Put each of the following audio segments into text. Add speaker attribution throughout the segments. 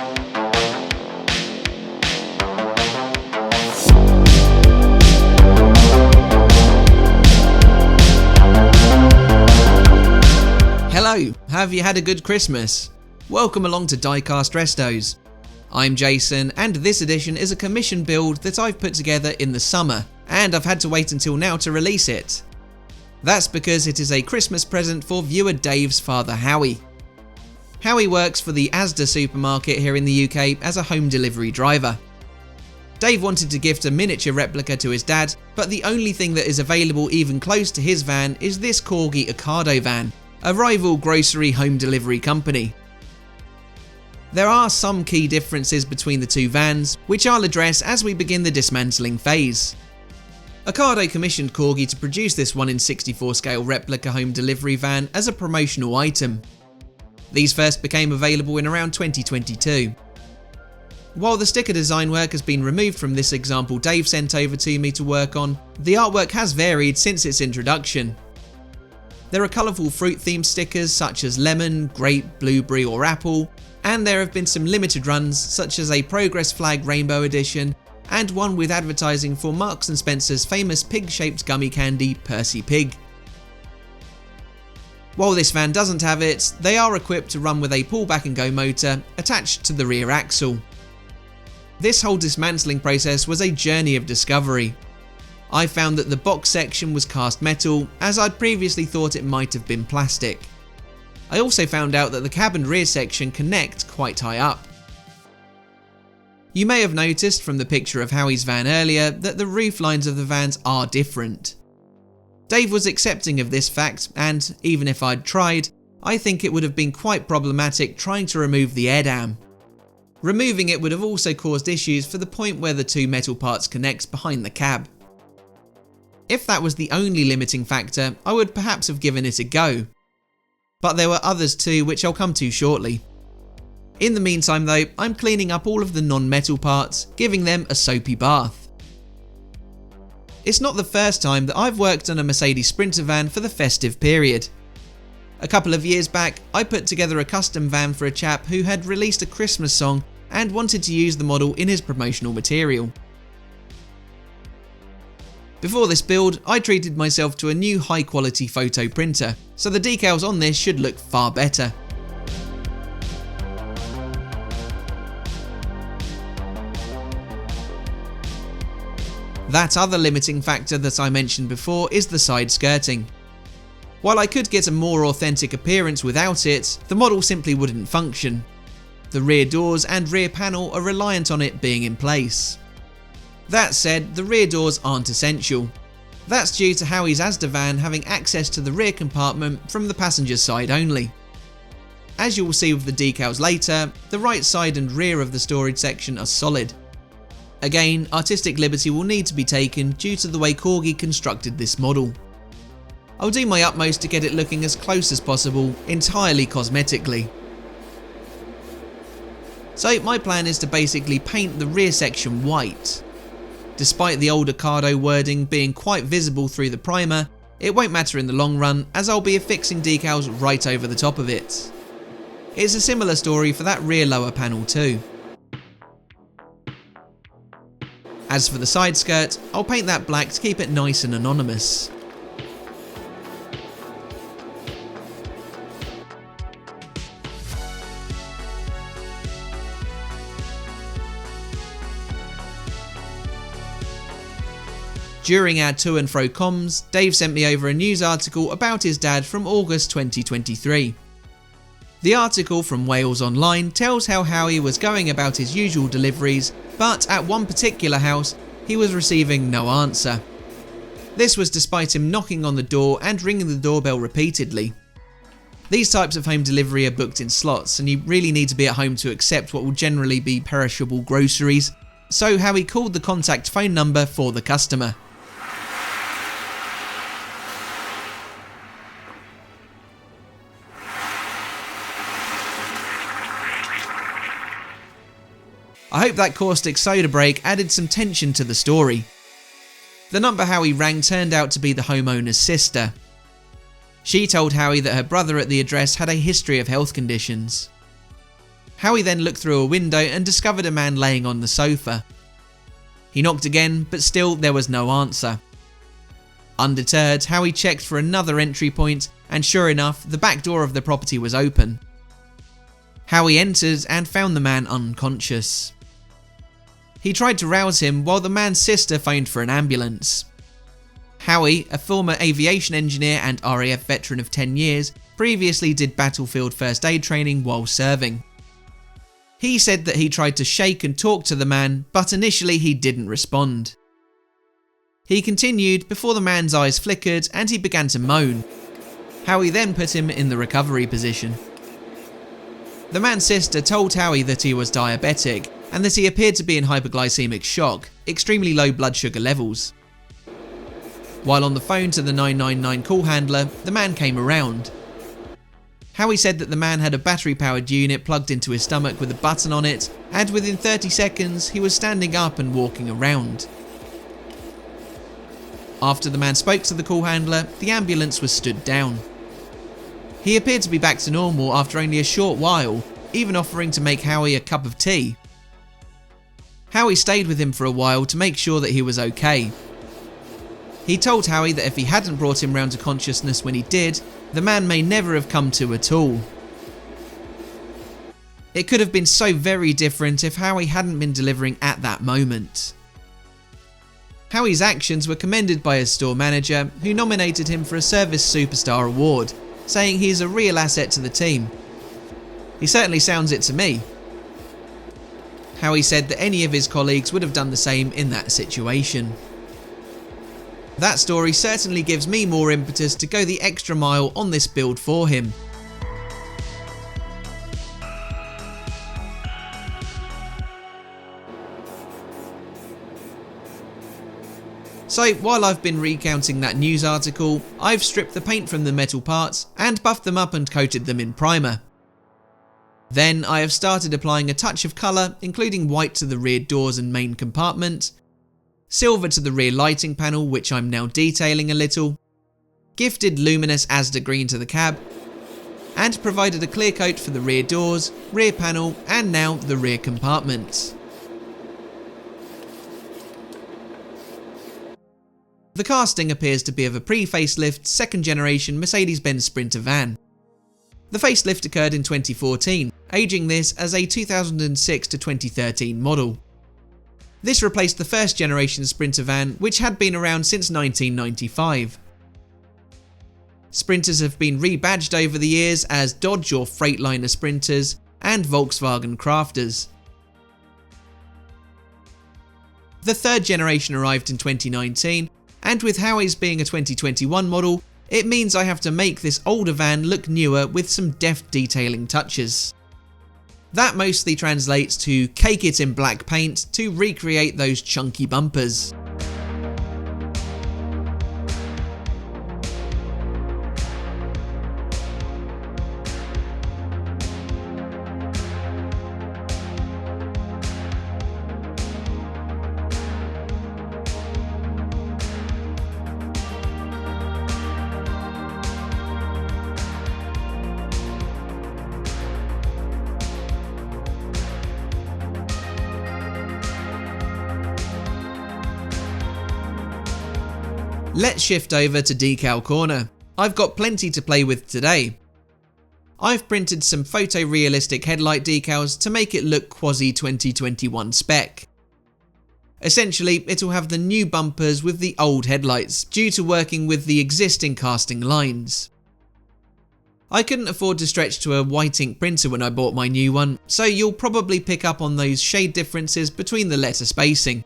Speaker 1: Hello, have you had a good Christmas? Welcome along to Diecast Restos. I'm Jason, and this edition is a commission build that I've put together in the summer, and I've had to wait until now to release it. That's because it is a Christmas present for viewer Dave's father Howie. Howie works for the Asda supermarket here in the UK as a home delivery driver. Dave wanted to gift a miniature replica to his dad, but the only thing that is available even close to his van is this Corgi Ocado van, a rival grocery home delivery company. There are some key differences between the two vans, which I'll address as we begin the dismantling phase. Ocado commissioned Corgi to produce this 1:64 scale replica home delivery van as a promotional item. These first became available in around 2022. While the sticker design work has been removed from this example Dave sent over to me to work on, the artwork has varied since its introduction. There are colourful fruit-themed stickers such as lemon, grape, blueberry or apple, and there have been some limited runs such as a Progress Flag Rainbow Edition and one with advertising for Marks & Spencer's famous pig-shaped gummy candy Percy Pig. While this van doesn't have it, they are equipped to run with a pull-back and go motor attached to the rear axle. This whole dismantling process was a journey of discovery. I found that the box section was cast metal, as I'd previously thought it might have been plastic. I also found out that the cab and rear section connect quite high up. You may have noticed from the picture of Howie's van earlier that the roof lines of the vans are different. Dave was accepting of this fact, and even if I'd tried, I think it would have been quite problematic trying to remove the air dam. Removing it would have also caused issues for the point where the two metal parts connect behind the cab. If that was the only limiting factor, I would perhaps have given it a go. But there were others too, which I'll come to shortly. In the meantime though, I'm cleaning up all of the non-metal parts, giving them a soapy bath. It's not the first time that I've worked on a Mercedes Sprinter van for the festive period. A couple of years back, I put together a custom van for a chap who had released a Christmas song and wanted to use the model in his promotional material. Before this build, I treated myself to a new high quality photo printer, so the decals on this should look far better. That other limiting factor that I mentioned before is the side skirting. While I could get a more authentic appearance without it, the model simply wouldn't function. The rear doors and rear panel are reliant on it being in place. That said, the rear doors aren't essential. That's due to Howie's Asda van having access to the rear compartment from the passenger's side only. As you will see with the decals later, the right side and rear of the storage section are solid. Again, artistic liberty will need to be taken due to the way Corgi constructed this model. I'll do my utmost to get it looking as close as possible, entirely cosmetically. So my plan is to basically paint the rear section white. Despite the old Ocado wording being quite visible through the primer, it won't matter in the long run as I'll be affixing decals right over the top of it. It's a similar story for that rear lower panel too. As for the side skirt, I'll paint that black to keep it nice and anonymous. During our to and fro comms, Dave sent me over a news article about his dad from August 2023. The article from Wales Online tells how Howie was going about his usual deliveries, but at one particular house, he was receiving no answer. This was despite him knocking on the door and ringing the doorbell repeatedly. These types of home delivery are booked in slots, and you really need to be at home to accept what will generally be perishable groceries, so Howie called the contact phone number for the customer. I hope that caustic soda break added some tension to the story. The number Howie rang turned out to be the homeowner's sister. She told Howie that her brother at the address had a history of health conditions. Howie then looked through a window and discovered a man laying on the sofa. He knocked again, but still there was no answer. Undeterred, Howie checked for another entry point, and sure enough, the back door of the property was open. Howie entered and found the man unconscious. He tried to rouse him while the man's sister phoned for an ambulance. Howie, a former aviation engineer and RAF veteran of 10 years, previously did battlefield first aid training while serving. He said that he tried to shake and talk to the man, but initially he didn't respond. He continued before the man's eyes flickered and he began to moan. Howie then put him in the recovery position. The man's sister told Howie that he was diabetic and that he appeared to be in hypoglycemic shock, extremely low blood sugar levels. While on the phone to the 999 call handler, the man came around. Howie said that the man had a battery-powered unit plugged into his stomach with a button on it, and within 30 seconds he was standing up and walking around. After the man spoke to the call handler, the ambulance was stood down. He appeared to be back to normal after only a short while, even offering to make Howie a cup of tea. Howie stayed with him for a while to make sure that he was okay. He told Howie that if he hadn't brought him round to consciousness when he did, the man may never have come to at all. It could have been so very different if Howie hadn't been delivering at that moment. Howie's actions were commended by his store manager, who nominated him for a Service Superstar award, saying he's a real asset to the team. He certainly sounds it to me. Howie said that any of his colleagues would have done the same in that situation. That story certainly gives me more impetus to go the extra mile on this build for him. So while I've been recounting that news article, I've stripped the paint from the metal parts and buffed them up and coated them in primer. Then I have started applying a touch of colour, including white to the rear doors and main compartment, silver to the rear lighting panel, which I'm now detailing a little, gifted luminous Asda green to the cab, and provided a clear coat for the rear doors, rear panel and now the rear compartment. The casting appears to be of a pre-facelift second generation Mercedes-Benz Sprinter van. The facelift occurred in 2014, aging this as a 2006 to 2013 model. This replaced the first generation Sprinter van, which had been around since 1995. Sprinters have been rebadged over the years as Dodge or Freightliner Sprinters and Volkswagen Crafters. The third generation arrived in 2019, and with Howie's being a 2021 model, it means I have to make this older van look newer with some deft detailing touches. That mostly translates to cake it in black paint to recreate those chunky bumpers. Let's shift over to Decal Corner. I've got plenty to play with today. I've printed some photorealistic headlight decals to make it look quasi 2021 spec. Essentially, it'll have the new bumpers with the old headlights due to working with the existing casting lines. I couldn't afford to stretch to a white ink printer when I bought my new one, so you'll probably pick up on those shade differences between the letter spacing.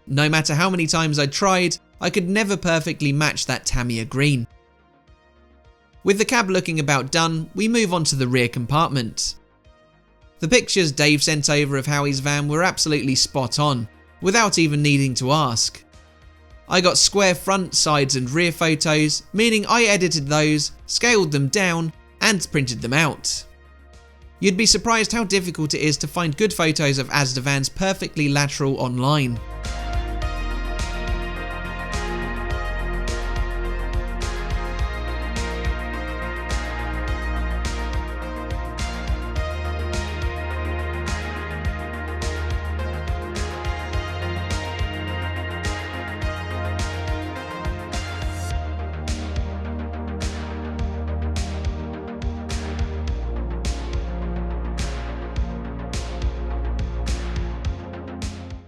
Speaker 1: No matter how many times I tried, I could never perfectly match that Tamiya green. With the cab looking about done, we move on to the rear compartment. The pictures Dave sent over of Howie's van were absolutely spot on, without even needing to ask. I got square front, sides and rear photos, meaning I edited those, scaled them down and printed them out. You'd be surprised how difficult it is to find good photos of Asda vans perfectly lateral online.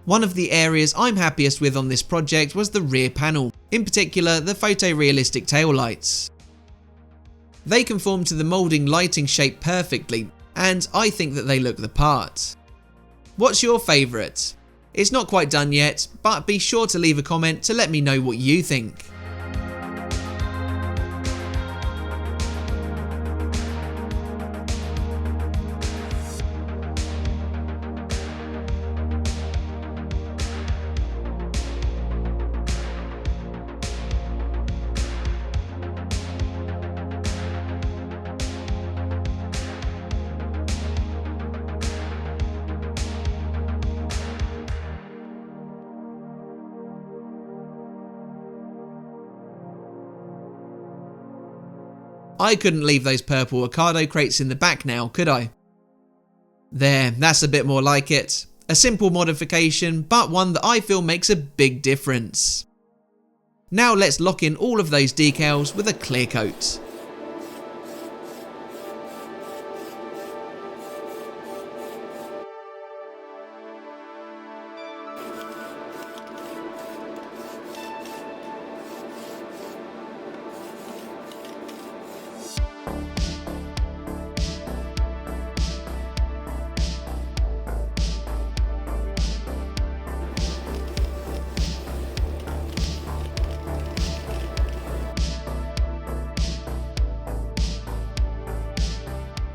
Speaker 1: One of the areas I'm happiest with on this project was the rear panel, in particular the photorealistic taillights. They conform to the moulding lighting shape perfectly, and I think that they look the part. What's your favourite? It's not quite done yet, but be sure to leave a comment to let me know what you think. I couldn't leave those purple Ocado crates in the back now, could I? There, that's a bit more like it. A simple modification, but one that I feel makes a big difference. Now let's lock in all of those decals with a clear coat.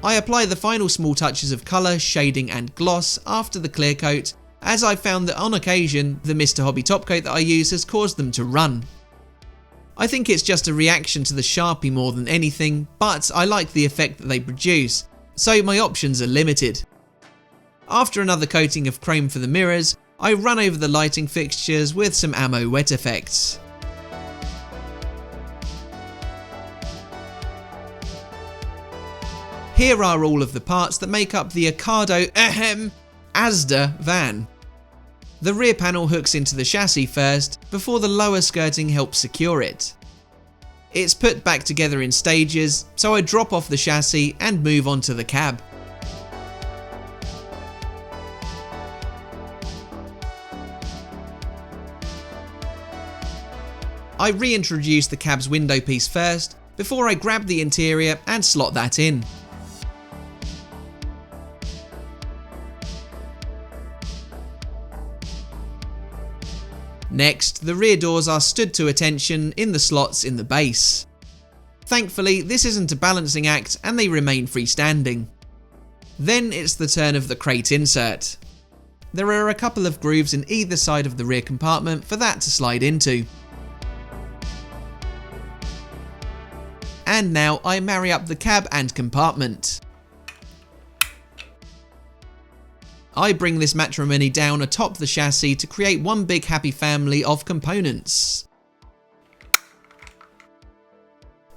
Speaker 1: I apply the final small touches of colour, shading and gloss after the clear coat, as I found that on occasion the Mr. Hobby top coat that I use has caused them to run. I think it's just a reaction to the Sharpie more than anything, but I like the effect that they produce, so my options are limited. After another coating of chrome for the mirrors, I run over the lighting fixtures with some ammo wet effects. Here are all of the parts that make up the Ocado Asda van. The rear panel hooks into the chassis first, before the lower skirting helps secure it. It's put back together in stages, so I drop off the chassis and move on to the cab. I reintroduce the cab's window piece first, before I grab the interior and slot that in. Next, the rear doors are stood to attention in the slots in the base. Thankfully, this isn't a balancing act and they remain freestanding. Then it's the turn of the crate insert. There are a couple of grooves in either side of the rear compartment for that to slide into. And now I marry up the cab and compartment. I bring this matrimony down atop the chassis to create one big happy family of components.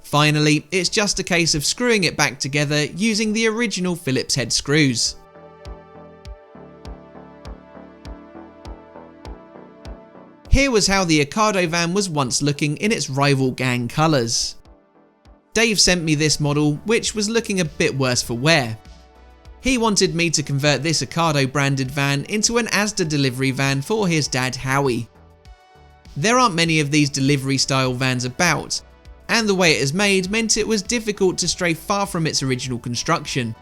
Speaker 1: Finally, it's just a case of screwing it back together using the original Phillips head screws. Here was how the Ocado van was once looking in its rival gang colours. Dave sent me this model, which was looking a bit worse for wear. He wanted me to convert this Ocado branded van into an Asda delivery van for his dad Howie. There aren't many of these delivery style vans about, and the way it is made meant it was difficult to stray far from its original construction.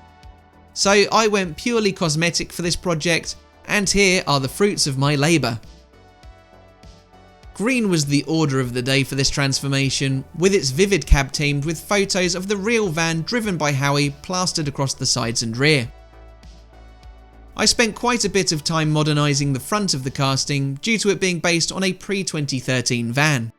Speaker 1: So I went purely cosmetic for this project, and here are the fruits of my labour. Green was the order of the day for this transformation, with its vivid cab teamed with photos of the real van driven by Howie plastered across the sides and rear. I spent quite a bit of time modernising the front of the casting due to it being based on a pre-2013 van.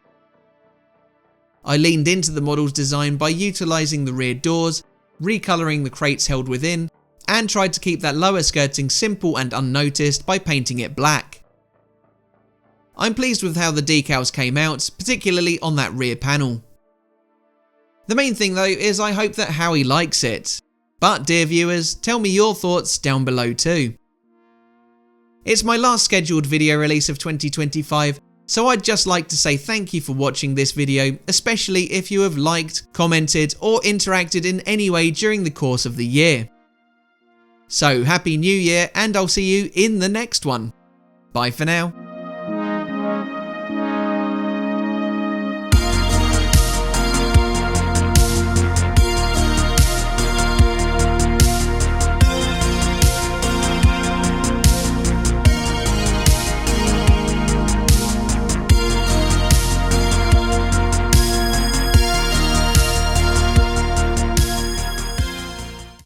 Speaker 1: I leaned into the model's design by utilising the rear doors, recolouring the crates held within, and tried to keep that lower skirting simple and unnoticed by painting it black. I'm pleased with how the decals came out, particularly on that rear panel. The main thing though is I hope that Howie likes it. But dear viewers, tell me your thoughts down below too. It's my last scheduled video release of 2025, so I'd just like to say thank you for watching this video, especially if you have liked, commented or interacted in any way during the course of the year. So happy new year and I'll see you in the next one. Bye for now.